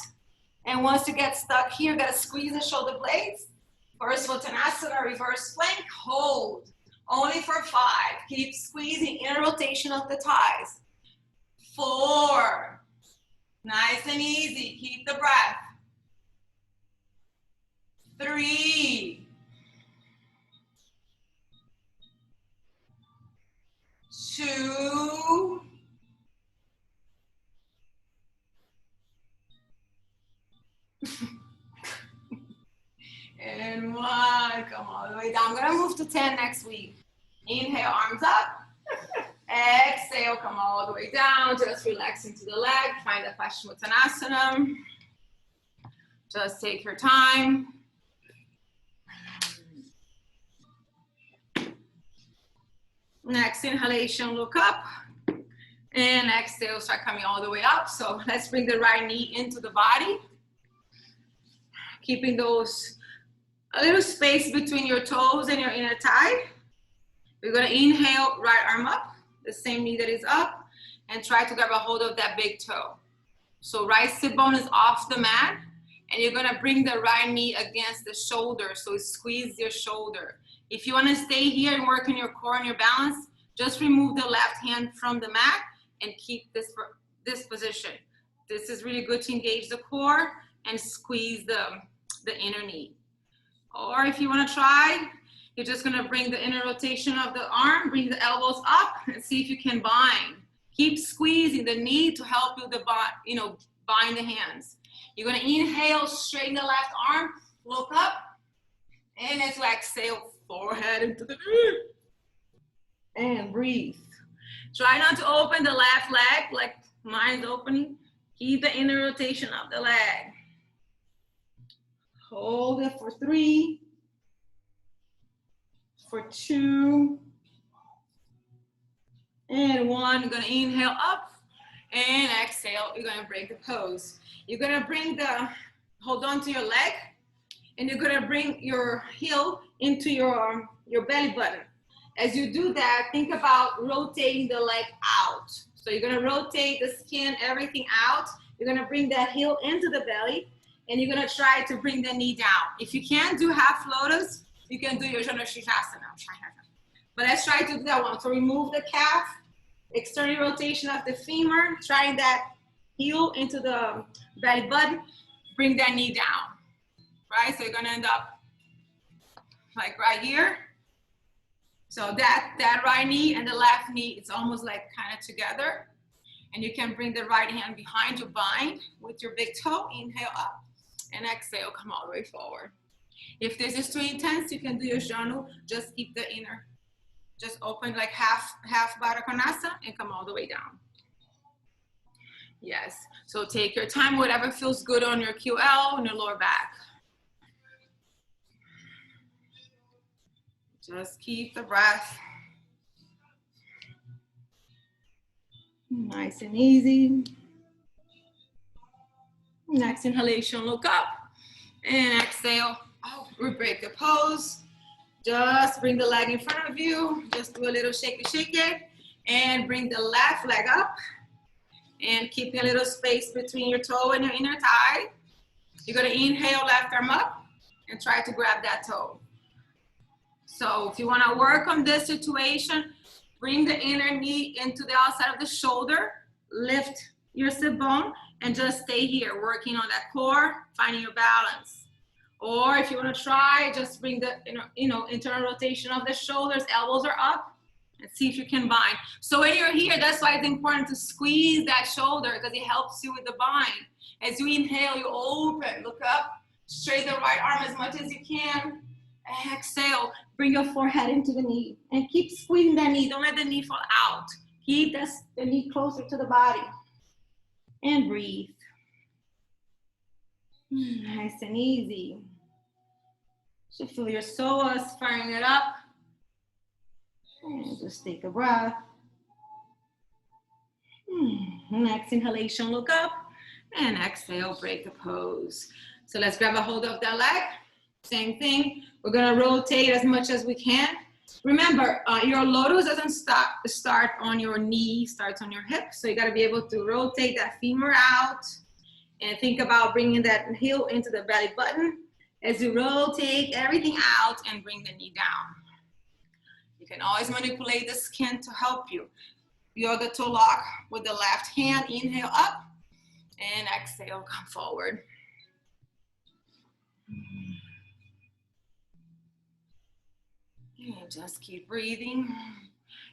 And once you get stuck here, you're gonna squeeze the shoulder blades. First Uttanasana, reverse plank, hold. Only for 5. Keep squeezing, inner rotation of the thighs. 4. Nice and easy, keep the breath. 3. 2. And 1. Come all the way down. I'm gonna move to 10 next week. Inhale, arms up. Exhale, come all the way down. Just relax into the leg. Find the Paschimottanasana. Just take your time. Next inhalation, look up. And exhale, start coming all the way up. So let's bring the right knee into the body. Keeping those, a little space between your toes and your inner thigh. We're gonna inhale, right arm up, the same knee that is up, and try to grab a hold of that big toe. So right sit bone is off the mat, and you're gonna bring the right knee against the shoulder, so squeeze your shoulder. If you wanna stay here and work on your core and your balance, just remove the left hand from the mat and keep this position. This is really good to engage the core and squeeze the inner knee. Or if you wanna try, you're just gonna bring the inner rotation of the arm, bring the elbows up, and see if you can bind. Keep squeezing the knee to help you bind the hands. You're gonna inhale, straighten the left arm, look up, and as you exhale, forehead into the knee. And breathe. Try not to open the left leg like mine's opening. Keep the inner rotation of the leg. Hold it for 3, for 2, and 1. You're gonna inhale up and exhale. You're gonna break the pose. You're gonna hold on to your leg, and you're gonna bring your heel into your belly button. As you do that, think about rotating the leg out. So you're gonna rotate the skin, everything out. You're gonna bring that heel into the belly, and you're gonna try to bring the knee down. If you can't do half lotus, you can do your Janushirasana. But let's try to do that one. So remove the calf, external rotation of the femur, trying that heel into the belly button, bring that knee down, right? So you're gonna end up like right here. So that right knee and the left knee, it's almost like kind of together. And you can bring the right hand behind you, bind with your big toe, inhale up, and exhale, come all the way forward. If this is too intense, you can do your Janu, just keep the inner, just open like half Baddha Konasana and come all the way down. Yes, so take your time, whatever feels good on your QL and your lower back. Just keep the breath. Nice and easy. Next inhalation, look up. And exhale, we break the pose. Just bring the leg in front of you. Just do a little shake it. And bring the left leg up. And keep a little space between your toe and your inner thigh. You're gonna inhale, left arm up. And try to grab that toe. So if you wanna work on this situation, bring the inner knee into the outside of the shoulder, lift your sit bone, and just stay here, working on that core, finding your balance. Or if you wanna try, just bring the internal rotation of the shoulders, elbows are up, and see if you can bind. So when you're here, that's why it's important to squeeze that shoulder, because it helps you with the bind. As you inhale, you open, look up, straighten the right arm as much as you can. Exhale, bring your forehead into the knee and keep squeezing that knee. Don't let the knee fall out. Keep the knee closer to the body. And breathe. Nice and easy. So feel your psoas firing it up. And just take a breath. Next inhalation, look up. And exhale, break the pose. So let's grab a hold of that leg. Same thing. We're gonna rotate as much as we can. Remember, your lotus doesn't start on your knee, starts on your hip. So you gotta be able to rotate that femur out and think about bringing that heel into the belly button as you rotate everything out and bring the knee down. You can always manipulate the skin to help you. Yoga toe lock with the left hand, inhale up, and exhale, come forward. And just keep breathing.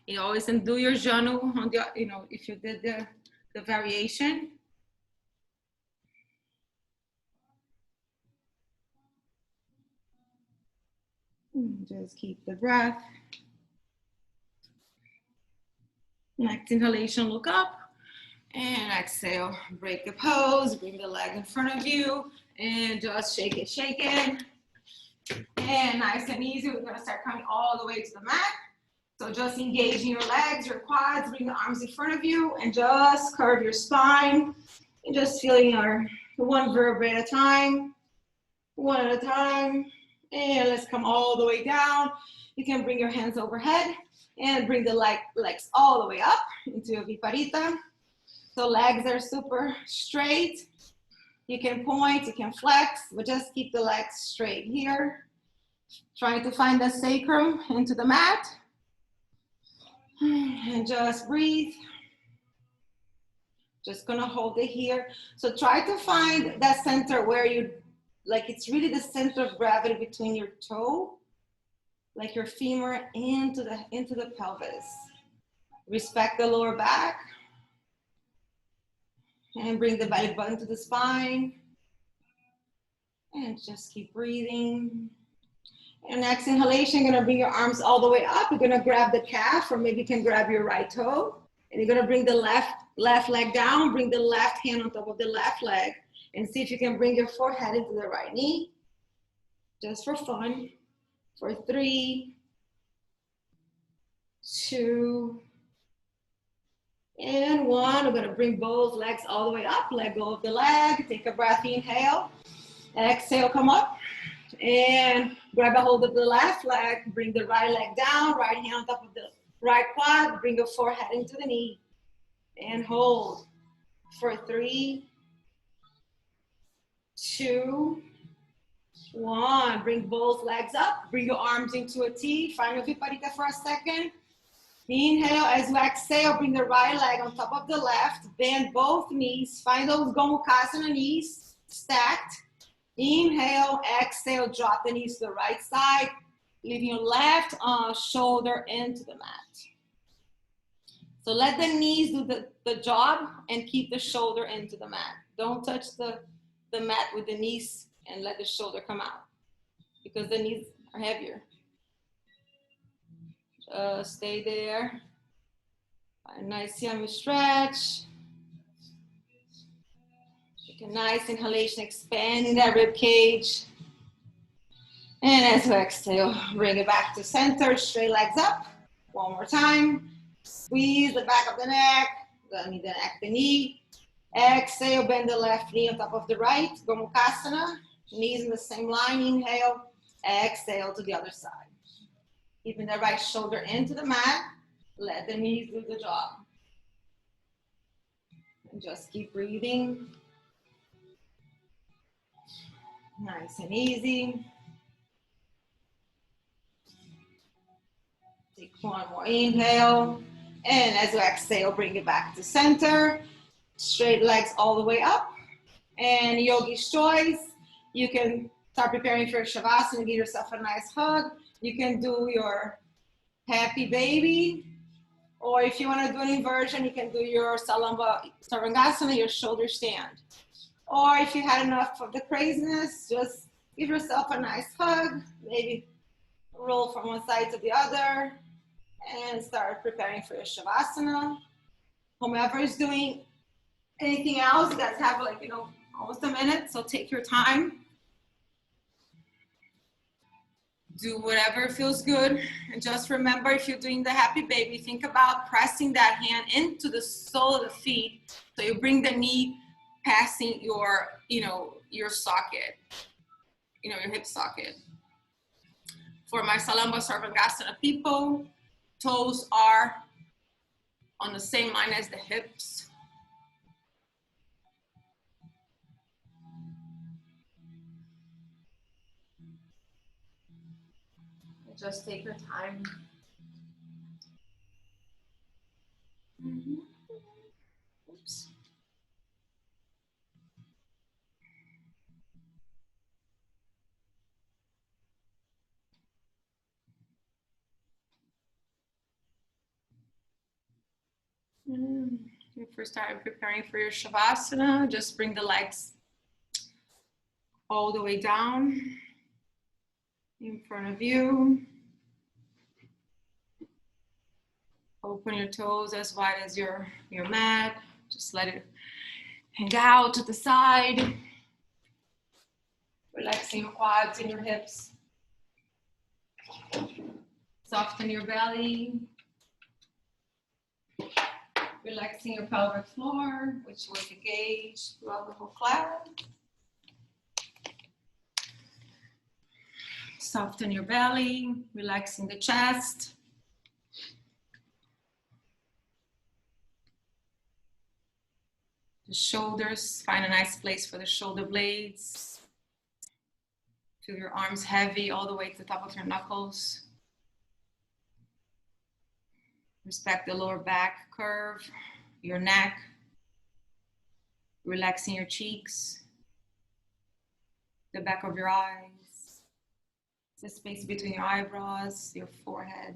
You always do your journal on the, if you did the variation. Just keep the breath. Next inhalation, look up. And exhale, break the pose, bring the leg in front of you, and just shake it, shake it. And nice and easy, we're gonna start coming all the way to the mat. So just engaging your legs, your quads, bring the arms in front of you, and just curve your spine. And just feeling your one vertebrae at a time, one at a time. And let's come all the way down. You can bring your hands overhead and bring the legs all the way up into a viparita. So legs are super straight. You can point, you can flex, but just keep the legs straight here. Trying to find the sacrum into the mat. And just breathe. Just gonna hold it here. So try to find that center where you, like it's really the center of gravity between your toe, like your femur into the pelvis. Respect the lower back. And bring the belly button to the spine. And just keep breathing. And next inhalation, you're gonna bring your arms all the way up. You're gonna grab the calf, or maybe you can grab your right toe. And you're gonna bring the left leg down, bring the left hand on top of the left leg, and see if you can bring your forehead into the right knee. Just for fun. For 3, 2, and 1. We're gonna bring both legs all the way up. Let go of the leg. Take a breath, inhale. Exhale, come up. And grab a hold of the left leg. Bring the right leg down. Right hand on top of the right quad. Bring your forehead into the knee. And hold. For 3, 2, 1. Bring both legs up. Bring your arms into a T. Find your viparita for a second. Inhale, as you exhale, bring the right leg on top of the left, bend both knees, find those Gomukhasana knees stacked. Inhale, exhale, drop the knees to the right side, leaving your left shoulder into the mat. So let the knees do the job and keep the shoulder into the mat. Don't touch the mat with the knees and let the shoulder come out because the knees are heavier. Stay there. A nice yummy stretch. Take a nice inhalation, expanding that rib cage. And as you exhale, bring it back to center, straight legs up. One more time. Squeeze the back of the neck, the knee. Exhale, bend the left knee on top of the right. Gomukhasana. Knees in the same line. Inhale. Exhale to the other side. Keeping the right shoulder into the mat. Let the knees do the job. And just keep breathing. Nice and easy. Take one more inhale. And as you exhale, bring it back to center. Straight legs all the way up. And yogi's choice. You can start preparing for Shavasana. Give yourself a nice hug. You can do your happy baby, or if you want to do an inversion, you can do your Sarangasana, your shoulder stand. Or if you had enough of the craziness, just give yourself a nice hug, maybe roll from one side to the other, and start preparing for your Shavasana. Whomever is doing anything else, you guys have almost a minute, so take your time. Do whatever feels good. And just remember, if you're doing the happy baby, think about pressing that hand into the sole of the feet. So you bring the knee passing your socket. your hip socket. For my Salamba Sarvangasana people, toes are on the same line as the hips. Just take your time. Oops. If you're starting preparing for your Shavasana, just bring the legs all the way down in front of you. Open your toes as wide as your mat. Just let it hang out to the side. Relaxing your quads and your hips. Soften your belly. Relaxing your pelvic floor, which was engaged throughout the whole class. Soften your belly, relaxing the chest. The shoulders, find a nice place for the shoulder blades. Feel your arms heavy all the way to the top of your knuckles. Respect the lower back curve, your neck. Relaxing your cheeks, the back of your eyes, the space between your eyebrows, your forehead.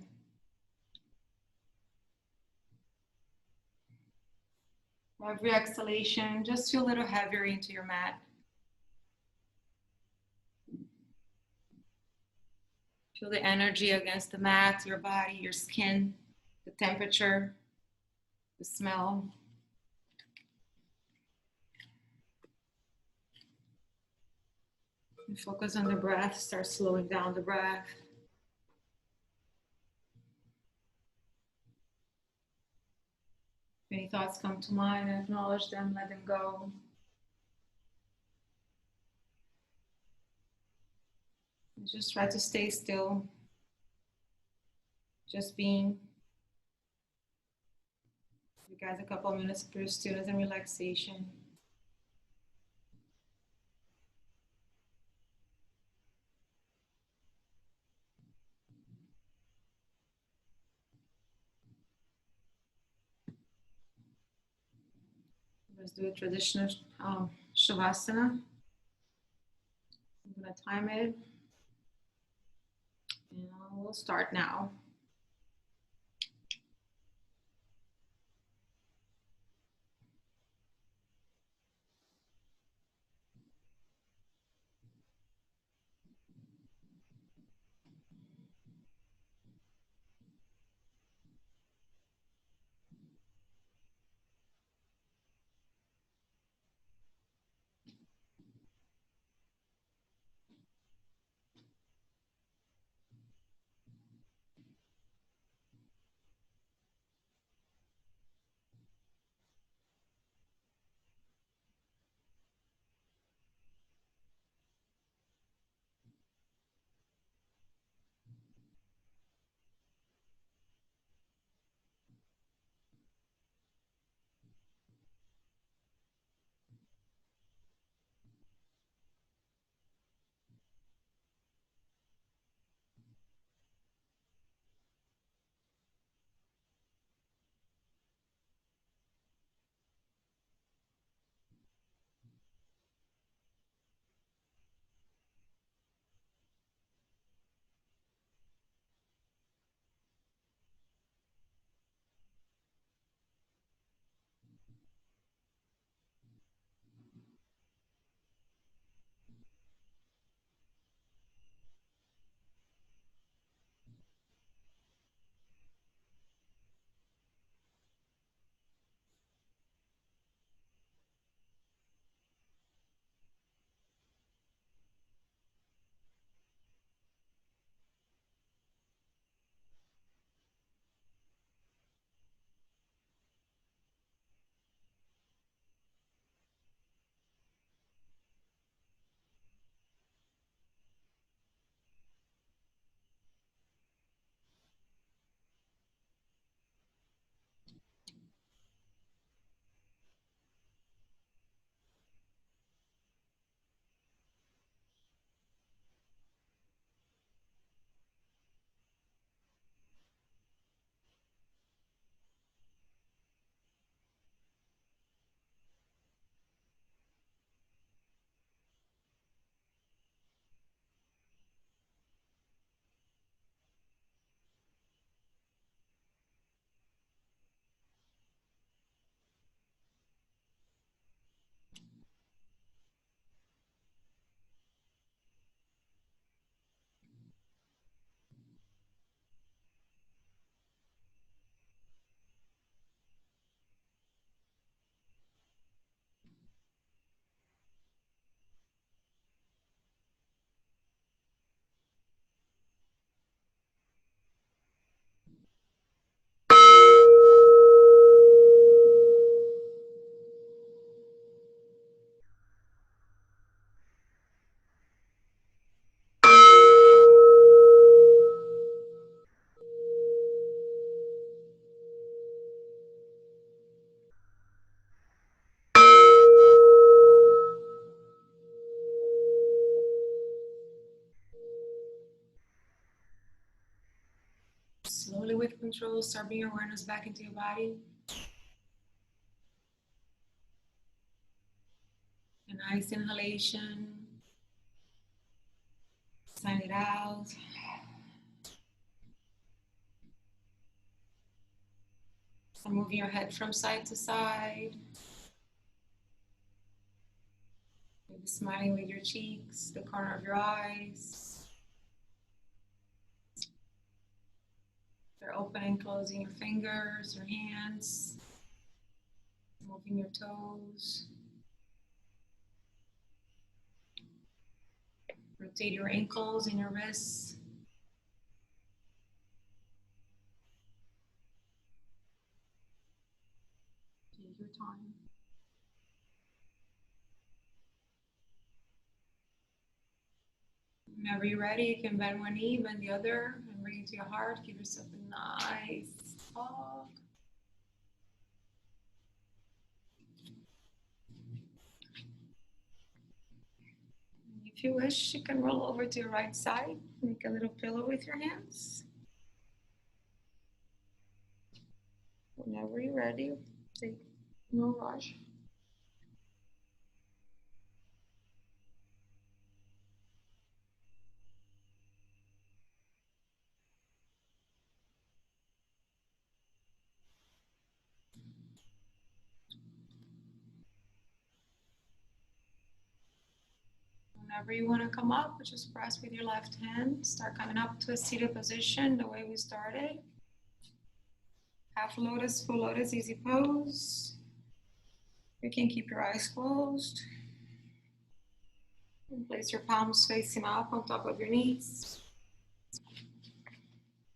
Every exhalation, just feel a little heavier into your mat. Feel the energy against the mat, your body, your skin, the temperature, the smell. And focus on the breath, start slowing down the breath. If any thoughts come to mind, acknowledge them, let them go. And just try to stay still. Just being. You guys a couple of minutes for your stillness and relaxation. Let's do a traditional Shavasana. I'm gonna time it. And we'll start now. slowly with control, start bringing your awareness back into your body. A nice inhalation. Sign it out. So moving your head from side to side. Maybe smiling with your cheeks, the corner of your eyes. They're opening, closing your fingers, your hands. Moving your toes. Rotate your ankles and your wrists. Take your time. Whenever you're ready, you can bend one knee, bend the other, and bring it to your heart. Give yourself a nice hug. If you wish, you can roll over to your right side. Make a little pillow with your hands. Whenever you're ready, take no rush. Whenever you want to come up, just press with your left hand. Start coming up to a seated position the way we started. Half lotus, full lotus, easy pose. You can keep your eyes closed. And place your palms facing up on top of your knees.